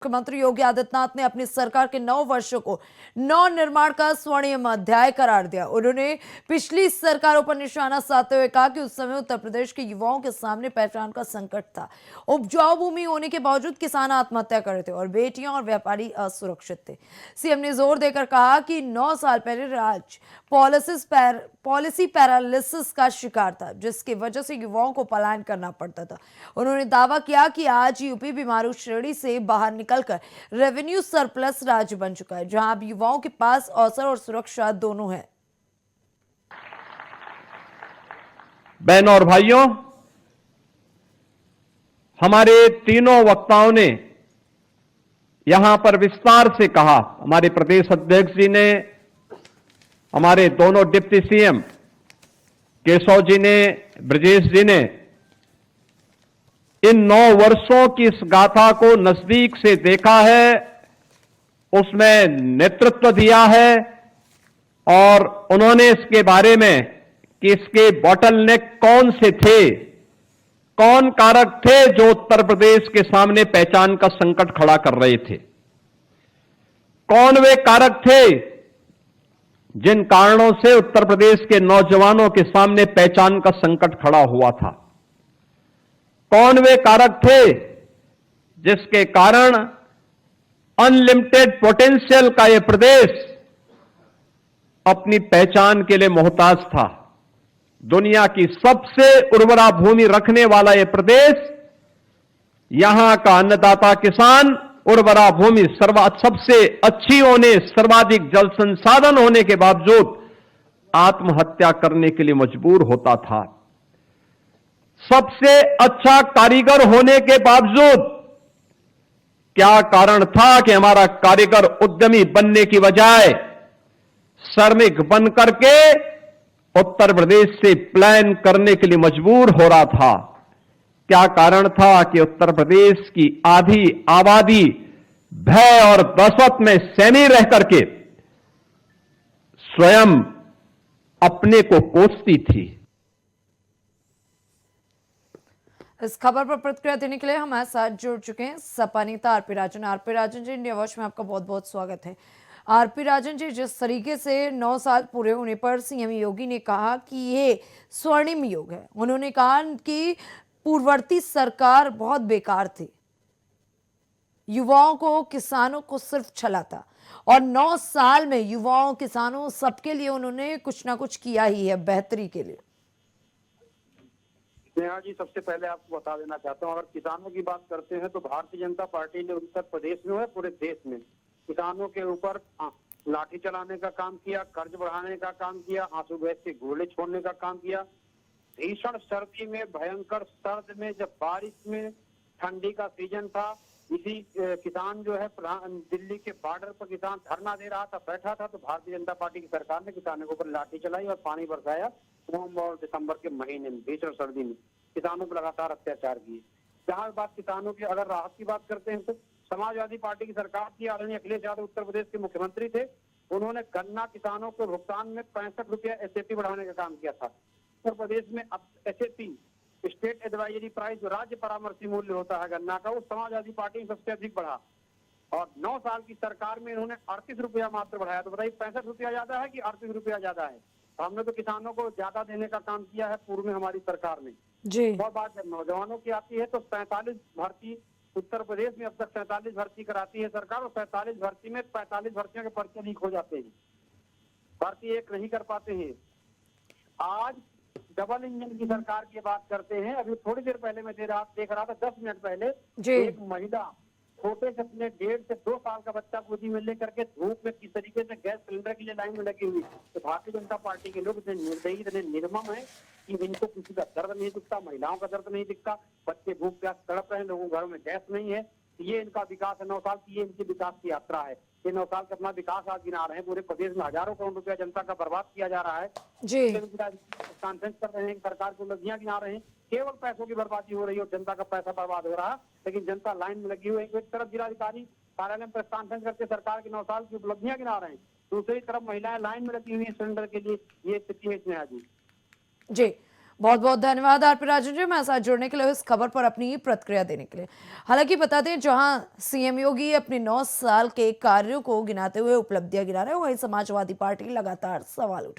मुख्यमंत्री योगी आदित्यनाथ ने अपनी सरकार के 9 वर्षों को नव निर्माण का स्वर्णिम अध्याय करार दिया। उन्होंने पिछली सरकारों पर निशाना साधते हुए कहा कि उस समय उत्तर प्रदेश के युवाओं के सामने पहचान का संकट था। उपजाऊ भूमि होने के बावजूद किसान आत्महत्या कर रहे थे और बेटियां और व्यापारी असुरक्षित थे। सीएम ने जोर देकर कहा कि 9 साल पहले राज्य पॉलिसी पैरालिसिस का शिकार था, जिसकी वजह से युवाओं को पलायन करना पड़ता था। उन्होंने दावा किया कि आज यूपी बीमारू श्रेणी से बाहर निकलकर रेवेन्यू सरप्लस राज्य बन चुका है, जहां अब युवाओं के पास अवसर और सुरक्षा दोनों है। बहनों और भाइयों, हमारे तीनों वक्ताओं ने यहां पर विस्तार से कहा। हमारे प्रदेश अध्यक्ष जी ने, हमारे दोनों डिप्टी सीएम केशव जी ने, ब्रजेश जी ने इन 9 वर्षों की इस गाथा को नजदीक से देखा है, उसमें नेतृत्व दिया है और उन्होंने इसके बारे में कि इसके बॉटलनेक कौन से थे, कौन कारक थे जो उत्तर प्रदेश के सामने पहचान का संकट खड़ा कर रहे थे, कौन वे कारक थे जिन कारणों से उत्तर प्रदेश के नौजवानों के सामने पहचान का संकट खड़ा हुआ था, कौन वे कारक थे जिसके कारण अनलिमिटेड पोटेंशियल का यह प्रदेश अपनी पहचान के लिए मोहताज था। दुनिया की सबसे उर्वरा भूमि रखने वाला यह प्रदेश, यहां का अन्नदाता किसान उर्वरा भूमि सबसे अच्छी होने, सर्वाधिक जल संसाधन होने के बावजूद आत्महत्या करने के लिए मजबूर होता था। सबसे अच्छा कारीगर होने के बावजूद क्या कारण था कि हमारा कारीगर उद्यमी बनने की बजाय श्रमिक बन करके उत्तर प्रदेश से पलायन करने के लिए मजबूर हो रहा था? क्या कारण था कि उत्तर प्रदेश की आधी आबादी भय और दहशत में सहमी रह करके स्वयं अपने को कोसती थी? इस खबर पर प्रतिक्रिया देने के लिए हमारे साथ जुड़ चुके हैं सपा नेता आरपी राजन। RP Rajan ji, India watch में आपका बहुत बहुत स्वागत है। आरपी राजन जी, जिस तरीके से 9 साल पूरे होने पर सीएम योगी ने कहा कि ये स्वर्णिम युग है, उन्होंने कहा कि पूर्ववर्ती सरकार बहुत बेकार थी, युवाओं को, किसानों को सिर्फ छला था, और 9 साल में युवाओं, किसानों, सबके लिए उन्होंने कुछ ना कुछ किया ही है बेहतरी के लिए। नेहा जी, सबसे पहले आपको बता देना चाहता हूँ, अगर किसानों की बात करते हैं तो भारतीय जनता पार्टी ने उत्तर प्रदेश में है, पूरे देश में किसानों के ऊपर लाठी चलाने का काम किया, कर्ज बढ़ाने का काम किया, आंसू गैस के गोले छोड़ने का काम किया। भीषण सर्दी में, भयंकर सर्द में, जब बारिश में, ठंडी का सीजन था, इसी किसान जो है दिल्ली के बॉर्डर पर किसान धरना दे रहा था, बैठा था, तो भारतीय जनता पार्टी की सरकार ने किसानों के ऊपर लाठी चलाई और पानी बरसाया। नवंबर और दिसंबर के महीने में भीषण सर्दी में किसानों पर लगातार अत्याचार किए। जहां बात किसानों की, अगर राहत की बात करते हैं तो समाजवादी पार्टी की सरकार थी, आदरणीय अखिलेश यादव उत्तर प्रदेश के मुख्यमंत्री थे। उन्होंने गन्ना किसानों को भुगतान में 65 रुपया एसएपी बढ़ाने का काम किया था। उत्तर प्रदेश में अब एसएपी, स्टेट एडवाइजरी प्राइस, जो राज्य परामर्शी मूल्य होता है गन्ना का, वो समाजवादी पार्टी में सबसे अधिक बढ़ा। और 9 साल की सरकार में इन्होंने 38 रुपया मात्र बढ़ाया। तो बताइए, 65 रुपया ज्यादा है कि 38 रुपया ज्यादा है? हमने तो किसानों को ज्यादा देने का काम किया है पूर्व में हमारी सरकार ने जी। और बात जब नौजवानों की आती है तो 45 भर्ती उत्तर प्रदेश में अब तक 47 भर्ती कराती है सरकार, और 47 भर्ती में 45 भर्तियों के पर्चे लीक हो जाते हैं, भर्ती एक नहीं कर पाते हैं। आज डबल इंजन की सरकार की बात करते हैं। अभी थोड़ी देर पहले मैं देख रहा था 10 मिनट पहले एक महिला छोटे से अपने 1.5 से 2 साल का बच्चा गोदी में लेकर के धूप में किस तरीके से गैस सिलेंडर के लिए लाइन में लगी हुई। तो भारतीय जनता पार्टी के लोग इतने निर्दयी, इतने निर्मम है कि इनको किसी का दर्द नहीं दिखता, महिलाओं का दर्द नहीं दिखता, बच्चे भूख प्यास तड़प रहे हैं, लोगों घरों में गैस नहीं है। ये इनका विकास है 9 साल की, ये इनकी विकास की यात्रा है। ये 9 साल का अपना विकास आज गिना रहे हैं। पूरे प्रदेश में हजारों करोड़ रुपया जनता का बर्बाद किया जा रहा है जी। कॉन्फ्रेंस कर रहे हैं, सरकार को उपलब्धियां गिना रहे हैं, केवल पैसों की बर्बादी हो रही है और जनता का पैसा बर्बाद हो रहा है। लेकिन जनता लाइन में लगी हुई है। एक तरफ जिलाधिकारी कार्यालय में प्रेस कॉन्फ्रेंस करके सरकार की 9 साल की उपलब्धियां गिना रहे हैं, दूसरी तरफ महिलाएं लाइन में लगी हुई है सिलेंडर के लिए। ये स्थिति है इसमें। जी बहुत बहुत धन्यवाद आरपी राजन जी, हमारे साथ जुड़ने के लिए, इस खबर पर अपनी प्रतिक्रिया देने के लिए। हालांकि बता दें, जहां सीएम योगी अपने 9 साल के कार्यों को गिनाते हुए उपलब्धियां गिना रहे हैं, वहीं समाजवादी पार्टी लगातार सवाल उठा रही है।